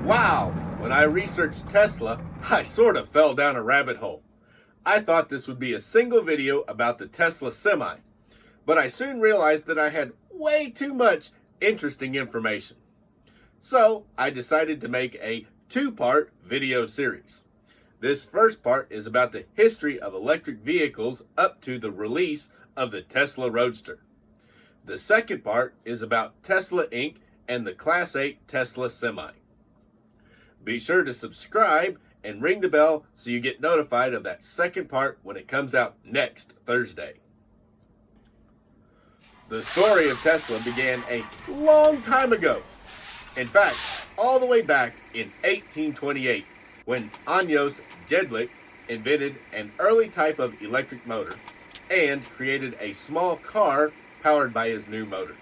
Wow, when I researched Tesla, I sort of fell down a rabbit hole. I thought this would be a single video about the Tesla Semi, but I soon realized that I had way too much interesting information. So I decided to make a two-part video series. This first part is about the history of electric vehicles up to the release of the Tesla Roadster. The second part is about Tesla Inc. and the Class 8 Tesla Semi. Be sure to subscribe and ring the bell so you get notified of that second part when it comes out next Thursday. The story of Tesla began a long time ago. In fact, all the way back in 1828, when Ányos Jedlik invented an early type of electric motor and created a small car powered by his new motor.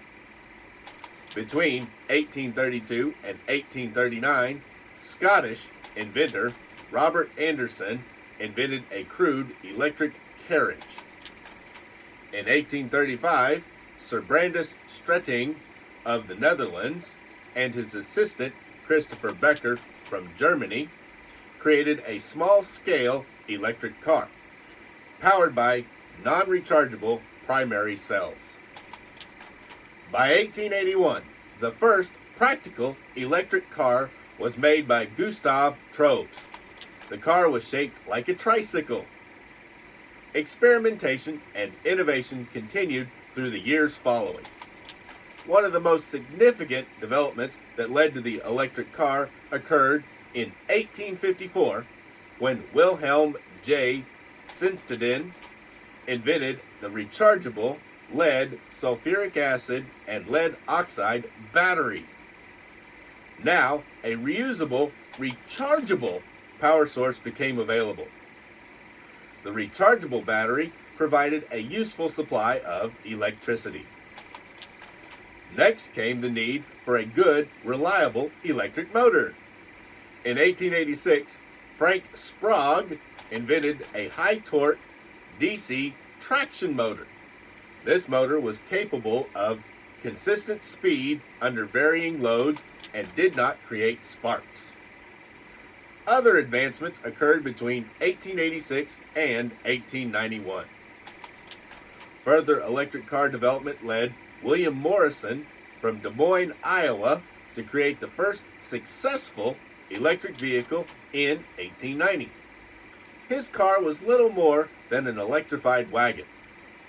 Between 1832 and 1839, Scottish inventor Robert Anderson invented a crude electric carriage. In 1835, Sibrandus Stratingh of the Netherlands and his assistant Christopher Becker from Germany created a small-scale electric car powered by non-rechargeable primary cells. By 1881, the first practical electric car was made by Gustave Trouvé. The car was shaped like a tricycle. Experimentation and innovation continued through the years following. One of the most significant developments that led to the electric car occurred in 1854 when Wilhelm J. Sinsted invented the rechargeable lead, sulfuric acid, and lead oxide battery. Now, a reusable, rechargeable power source became available. The rechargeable battery provided a useful supply of electricity. Next came the need for a good, reliable electric motor. In 1886, Frank Sprague invented a high-torque DC traction motor. This motor was capable of consistent speed under varying loads and did not create sparks. Other advancements occurred between 1886 and 1891. Further electric car development led William Morrison from Des Moines, Iowa, to create the first successful electric vehicle in 1890. His car was little more than an electrified wagon,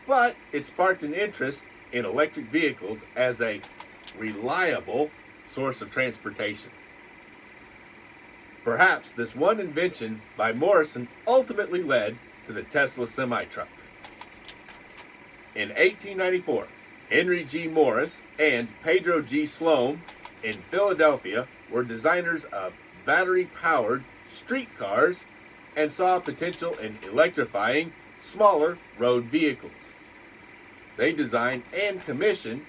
but it sparked an interest in electric vehicles as a reliable source of transportation. Perhaps this one invention by Morrison ultimately led to the Tesla semi-truck. In 1894, Henry G. Morris and Pedro G. Sloan in Philadelphia were designers of battery-powered streetcars and saw potential in electrifying smaller road vehicles. They designed and commissioned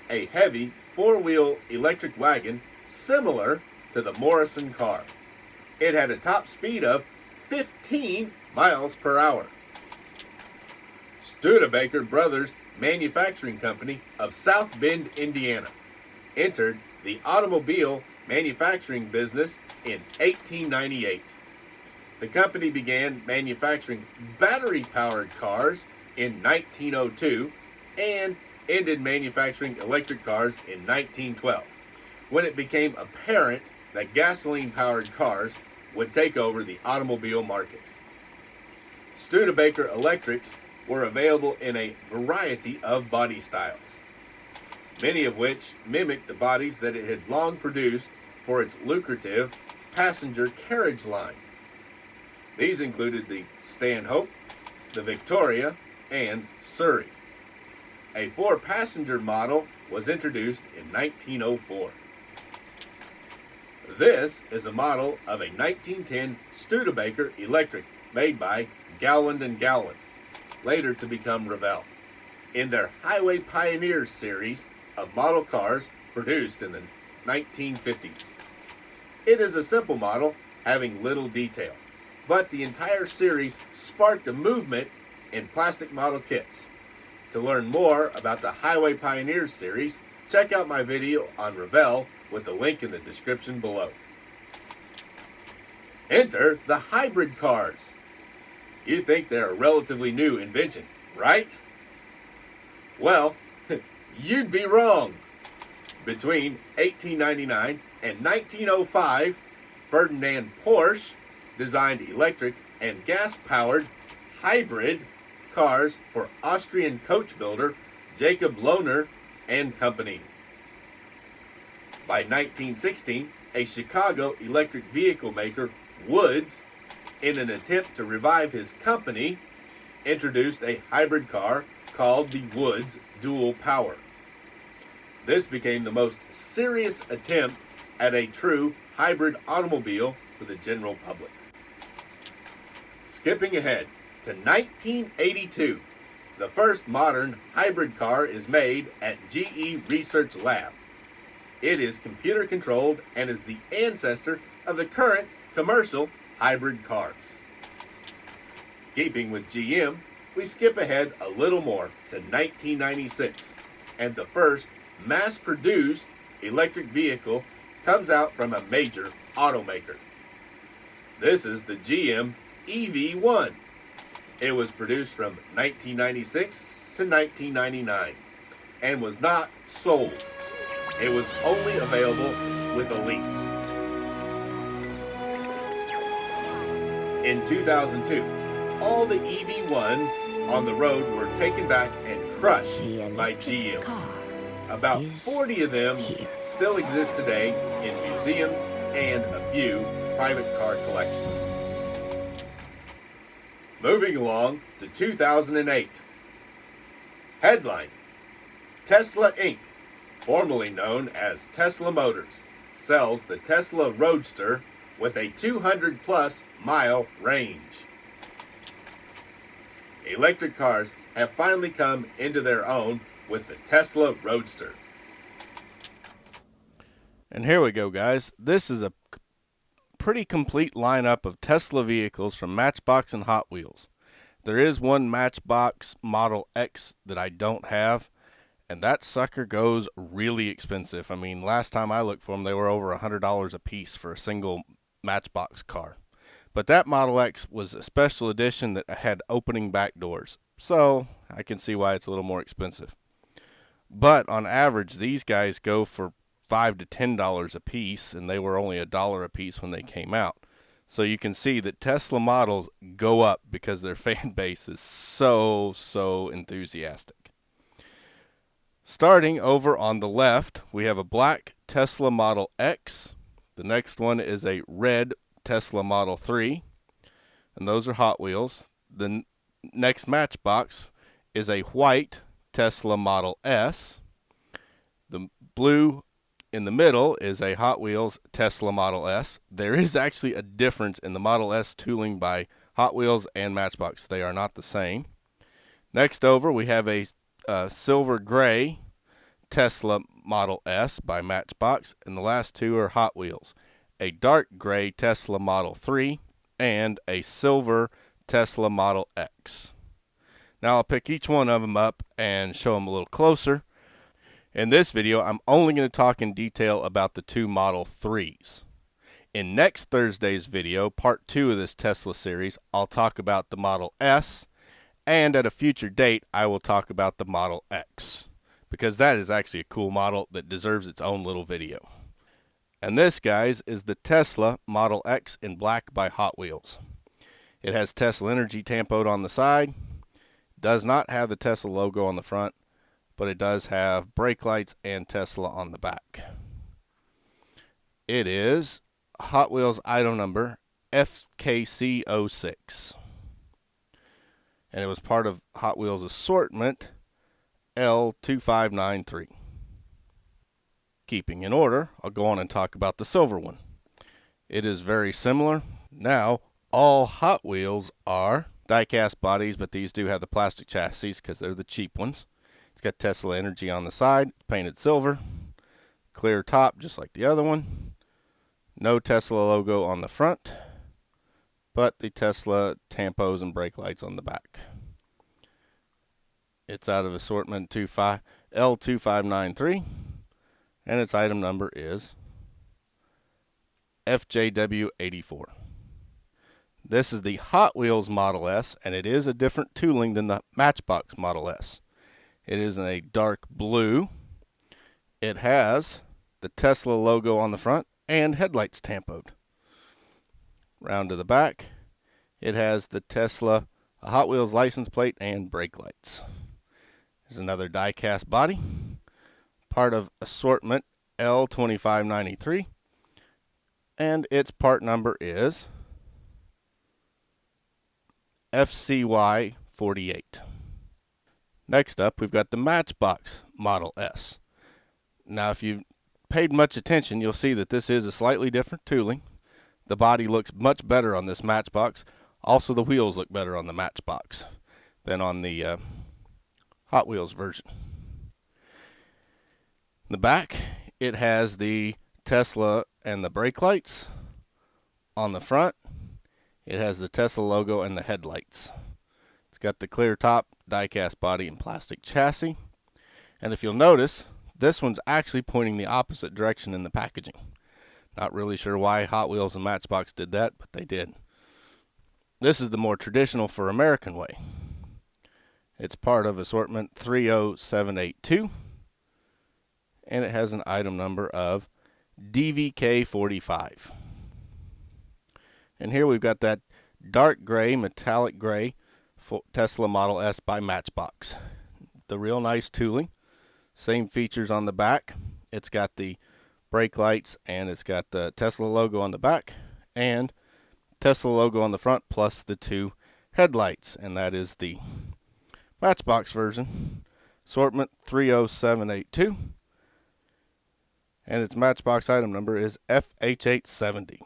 a heavy four-wheel electric wagon similar to the Morrison car. It had a top speed of 15 miles per hour. Studebaker Brothers Manufacturing Company of South Bend, Indiana, entered the automobile manufacturing business in 1898. The company began manufacturing battery-powered cars in 1902 and ended manufacturing electric cars in 1912, when it became apparent that gasoline-powered cars would take over the automobile market. Studebaker electrics were available in a variety of body styles, many of which mimicked the bodies that it had long produced for its lucrative passenger carriage line. These included the Stanhope, the Victoria, and Surrey. A four-passenger model was introduced in 1904. This is a model of a 1910 Studebaker electric made by Gowland & Gowland, later to become Revell, in their Highway Pioneers series of model cars produced in the 1950s. It is a simple model having little detail, but the entire series sparked a movement in plastic model kits. To learn more about the Highway Pioneers series, check out my video on Revell with the link in the description below. Enter the hybrid cars. You think they're a relatively new invention, right? Well, you'd be wrong. Between 1899 and 1905, Ferdinand Porsche designed electric and gas-powered hybrid cars for Austrian coach builder Jacob Lohner and Company. By 1916, a Chicago electric vehicle maker, Woods, in an attempt to revive his company, introduced a hybrid car called the Woods Dual Power. This became the most serious attempt at a true hybrid automobile for the general public. Skipping ahead to 1982, the first modern hybrid car is made at GE Research Lab. It is computer controlled and is the ancestor of the current commercial hybrid cars. Keeping with GM, we skip ahead a little more to 1996, and the first mass-produced electric vehicle comes out from a major automaker. This is the GM EV1. It was produced from 1996 to 1999 and was not sold. It was only available with a lease. In 2002, all the EV1s on the road were taken back and crushed by GM. About 40 of them still exist today in museums and a few private car collections. Moving along to 2008. Headline: Tesla Inc., formerly known as Tesla Motors, sells the Tesla Roadster with a 200-plus mile range. Electric cars have finally come into their own with the Tesla Roadster. And here we go, guys. This is a pretty complete lineup of Tesla vehicles from Matchbox and Hot Wheels. There is one Matchbox Model X that I don't have, and that sucker goes really expensive. I mean, last time I looked for them, they were over $100 a piece for a single Matchbox car. But that Model X was a special edition that had opening back doors, so I can see why it's a little more expensive. But on average, these guys go for $5 to $10 a piece, and they were only $1 a piece when they came out. So you can see that Tesla models go up because their fan base is so enthusiastic. Starting over on the left, we have a black Tesla Model X. The next one is a red Tesla Model 3, and those are Hot Wheels. The next Matchbox is a white Tesla Model S. The blue in the middle is a Hot Wheels Tesla Model S. There is actually a difference in the Model S tooling by Hot Wheels and Matchbox. They are not the same. Next over, we have a silver gray Tesla Model S by Matchbox, and the last two are Hot Wheels. A dark gray Tesla Model 3 and a silver Tesla Model X. Now I'll pick each one of them up and show them a little closer. In this video, I'm only going to talk in detail about the two Model 3s. In next Thursday's video, part 2 of this Tesla series, I'll talk about the Model S, and at a future date, I will talk about the Model X, because that is actually a cool model that deserves its own little video. And this, guys, is the Tesla Model X in black by Hot Wheels. It has Tesla Energy tampoed on the side, does not have the Tesla logo on the front, but it does have brake lights and Tesla on the back. It is Hot Wheels item number FKC06. And it was part of Hot Wheels assortment L2593. Keeping in order, I'll go on and talk about the silver one. It is very similar. Now, all Hot Wheels are die-cast bodies, but these do have the plastic chassis because they're the cheap ones. It's got Tesla Energy on the side, painted silver, clear top just like the other one. No Tesla logo on the front, but the Tesla tampos and brake lights on the back. It's out of assortment L2593, and its item number is FJW84. This is the Hot Wheels Model S, and it is a different tooling than the Matchbox Model S. It is in a dark blue. It has the Tesla logo on the front and headlights tampoed. Round to the back, it has the Tesla Hot Wheels license plate and brake lights. There's another die-cast body, part of assortment L2593, and its part number is FCY 48. Next up, we've got the Matchbox Model S. Now, if you've paid much attention, you'll see that this is a slightly different tooling. The body looks much better on this Matchbox. Also, the wheels look better on the Matchbox than on the Hot Wheels version. In the back, it has the Tesla and the brake lights. On the front, it has the Tesla logo and the headlights. It's got the clear top, die-cast body, and plastic chassis. And if you'll notice, this one's actually pointing the opposite direction in the packaging. Not really sure why Hot Wheels and Matchbox did that, but they did. This is the more traditional for American way. It's part of assortment 30782, and it has an item number of DVK45. And here we've got that dark gray, metallic gray Tesla Model S by Matchbox. The real nice tooling. Same features on the back. It's got the brake lights and it's got the Tesla logo on the back and Tesla logo on the front plus the two headlights. And that is the Matchbox version. Assortment 30782. And its Matchbox item number is FH870.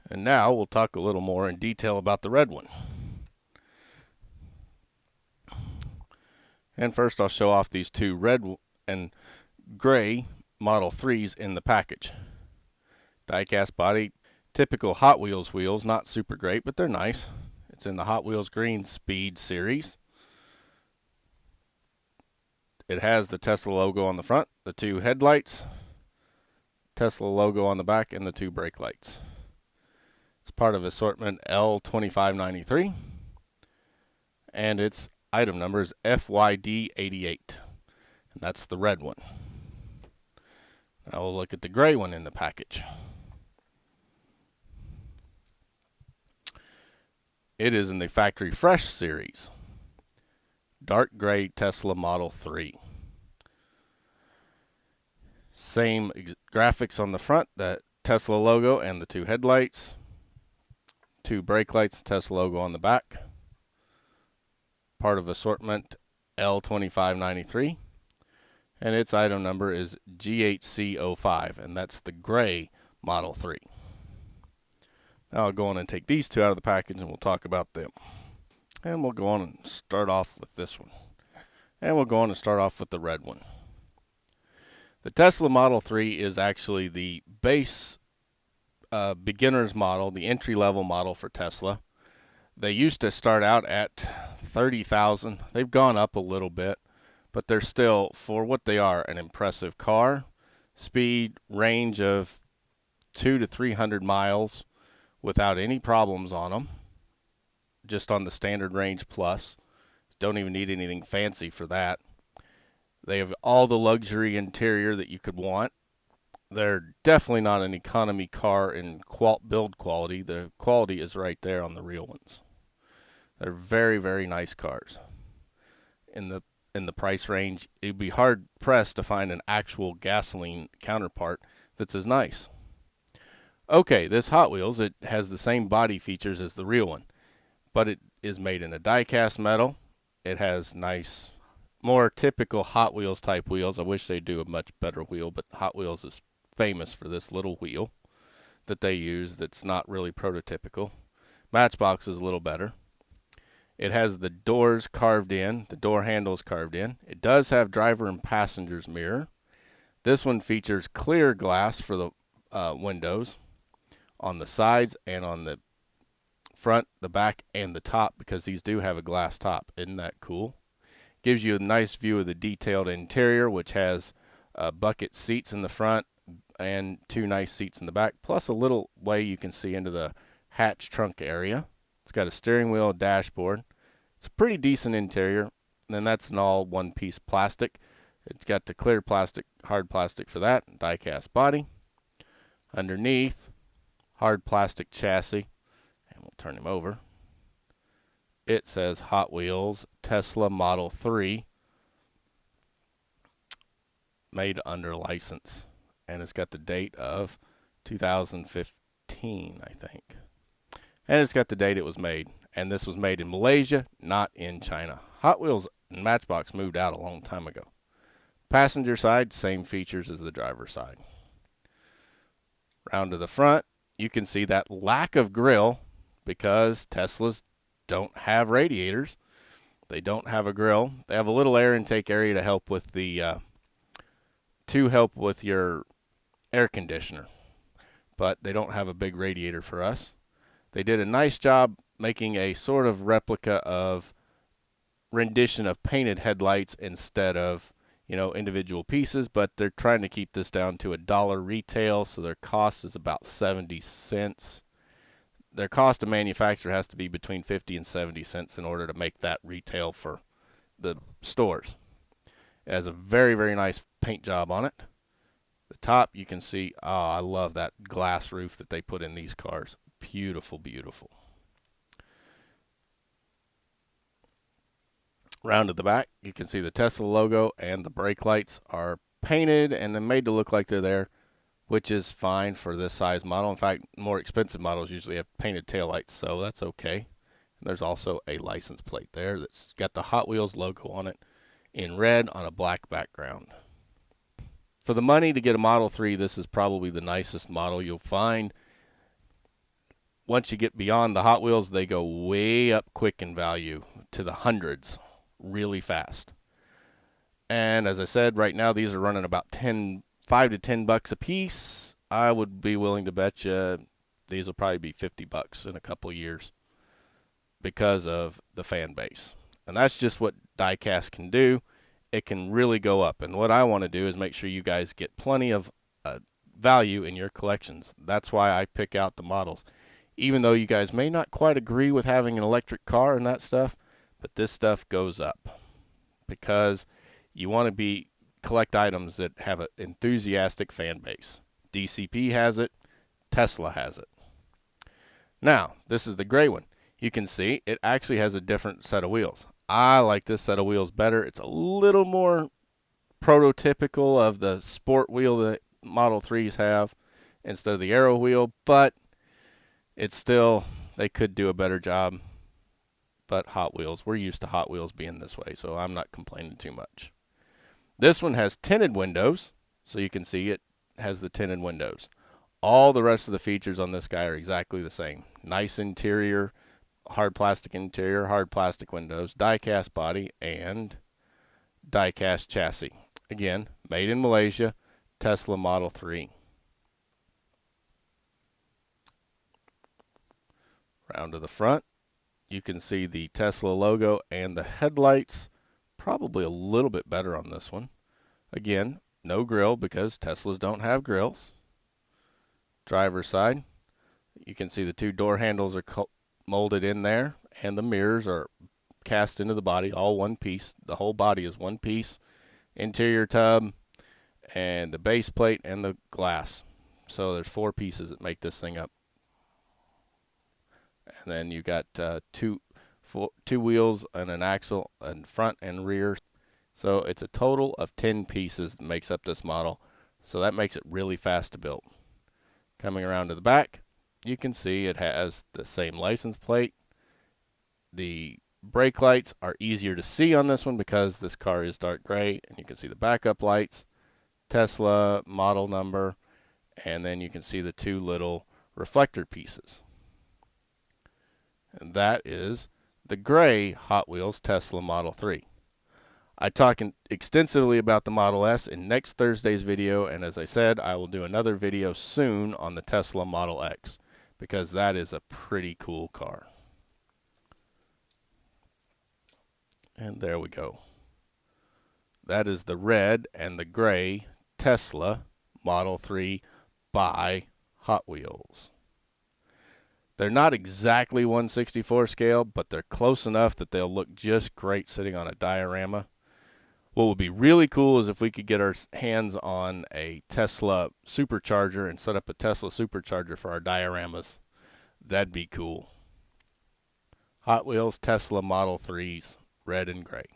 And now we'll talk a little more in detail about the red one. And first I'll show off these two red and gray Model 3s in the package. Die-cast body, typical Hot Wheels wheels, not super great, but they're nice. It's in the Hot Wheels Green Speed series. It has the Tesla logo on the front, the two headlights, Tesla logo on the back, and the two brake lights. It's part of assortment L2593, and its item number is FYD88, and that's the red one. Now we'll look at the gray one in the package. It is in the Factory Fresh series, dark gray Tesla Model 3. Same graphics on the front, the Tesla logo and the two headlights. Two brake lights, Tesla logo on the back. Part of assortment L2593. And its item number is GHC05, and that's the gray Model 3. Now I'll go on and take these two out of the package and we'll talk about them. And we'll go on and start off with this one. And we'll go on and start off with the red one. The Tesla Model 3 is actually the base beginner's model, the entry-level model for Tesla. They used to start out at $30,000. They've gone up a little bit, but they're still, for what they are, an impressive car. Speed range of 200 to 300 miles without any problems on them. Just on the standard range plus. Don't even need anything fancy for that. They have all the luxury interior that you could want. They're definitely not an economy car in build quality. The quality is right there on the real ones. They're very, very nice cars. In the price range, it'd be hard pressed to find an actual gasoline counterpart that's as nice. Okay, this Hot Wheels, it has the same body features as the real one, but it is made in a die-cast metal. It has nice, more typical Hot Wheels type wheels. I wish they'd do a much better wheel, but Hot Wheels is famous for this little wheel that they use that's not really prototypical. Matchbox is a little better. It has the doors carved in, the door handles carved in. It does have driver and passenger's mirror. This one features clear glass for the windows on the sides and on the front, the back, and the top, because these do have a glass top. Isn't that cool? Gives you a nice view of the detailed interior, which has bucket seats in the front and two nice seats in the back, plus a little way you can see into the hatch trunk area. It's got a steering wheel, dashboard. It's a pretty decent interior. And then that's an all one-piece plastic. It's got the clear plastic, hard plastic for that, die-cast body. Underneath, hard plastic chassis. And we'll turn him over. It says Hot Wheels Tesla Model 3, made under license. And it's got the date of 2015, I think. And it's got the date it was made. And this was made in Malaysia, not in China. Hot Wheels and Matchbox moved out a long time ago. Passenger side, same features as the driver's side. Round to the front, you can see that lack of grille because Teslas don't have radiators. They don't have a grill. They have a little air intake area to help with your air conditioner, but they don't have a big radiator for us. They did a nice job making a sort of replica of rendition of painted headlights instead of, individual pieces, but they're trying to keep this down to $1 retail, so their cost is about 70 cents. Their cost to manufacture has to be between 50 and 70 cents in order to make that retail for the stores. It has a very, very nice paint job on it. The top, you can see, I love that glass roof that they put in these cars. Beautiful, beautiful. Round to the back, you can see the Tesla logo, and the brake lights are painted and they're made to look like they're there, which is fine for this size model. In fact, more expensive models usually have painted taillights, so that's okay. And there's also a license plate there that's got the Hot Wheels logo on it in red on a black background. For the money to get a Model 3, this is probably the nicest model you'll find. Once you get beyond the Hot Wheels, they go way up quick in value to the hundreds really fast. And as I said, right now these are running about $5 to $10 a piece. I would be willing to bet you these will probably be $50 in a couple years because of the fan base. And that's just what Diecast can do. It can really go up. And what I want to do is make sure you guys get plenty of value in your collections. That's why I pick out the models. Even though you guys may not quite agree with having an electric car and that stuff, but this stuff goes up because you want to collect items that have an enthusiastic fan base. DCP has it. Tesla has it. Now, this is the gray one. You can see it actually has a different set of wheels. I like this set of wheels better. It's a little more prototypical of the sport wheel that Model 3s have instead of the Aero wheel, but it's still, they could do a better job. But Hot Wheels, we're used to Hot Wheels being this way, so I'm not complaining too much. This one has tinted windows, so you can see it has the tinted windows. All the rest of the features on this guy are exactly the same. Nice interior, hard plastic interior, hard plastic windows, die-cast body, and die-cast chassis. Again, made in Malaysia, Tesla Model 3. Round to the front, you can see the Tesla logo and the headlights. Probably a little bit better on this one. Again, no grill because Teslas don't have grills. Driver's side, you can see the two door handles are molded in there, and the mirrors are cast into the body, all one piece. The whole body is one piece. Interior tub, and the base plate, and the glass. So there's 4 pieces that make this thing up. And then you got two wheels and an axle in front and rear. So it's a total of 10 pieces that makes up this model. So that makes it really fast to build. Coming around to the back, you can see it has the same license plate. The brake lights are easier to see on this one because this car is dark gray, and you can see the backup lights, Tesla model number, and then you can see the 2 little reflector pieces. And that is the gray Hot Wheels Tesla Model 3. I talk extensively about the Model S in next Thursday's video, and as I said, I will do another video soon on the Tesla Model X because that is a pretty cool car. And there we go. That is the red and the gray Tesla Model 3 by Hot Wheels. They're not exactly 1/64 scale, but they're close enough that they'll look just great sitting on a diorama. What would be really cool is if we could get our hands on a Tesla supercharger and set up a Tesla supercharger for our dioramas. That'd be cool. Hot Wheels Tesla Model 3s, red and gray.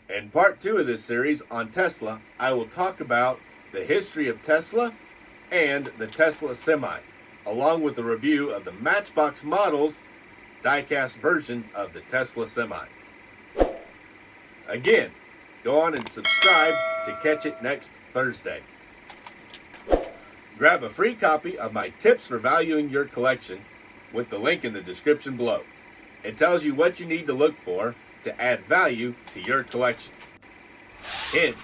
In part 2 of this series on Tesla, I will talk about the history of Tesla and the Tesla Semi, along with a review of the Matchbox Models diecast version of the Tesla Semi. Again, go on and subscribe to catch it next Thursday. Grab a free copy of my tips for valuing your collection with the link in the description below. It tells you what you need to look for to add value to your collection. Hint,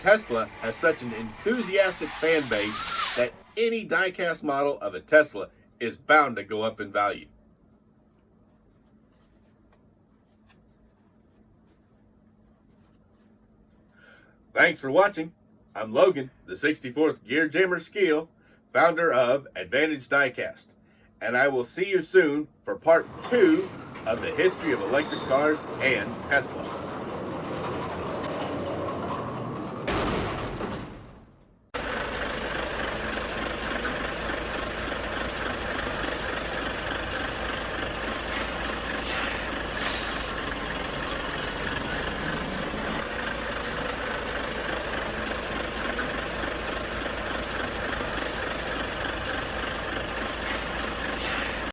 Tesla has such an enthusiastic fan base that any diecast model of a Tesla is bound to go up in value. Thanks for watching. I'm Logan, the 64th Gear Jammer Skeele, founder of Advantage Diecast, and I will see you soon for part 2 of the history of electric cars and Tesla.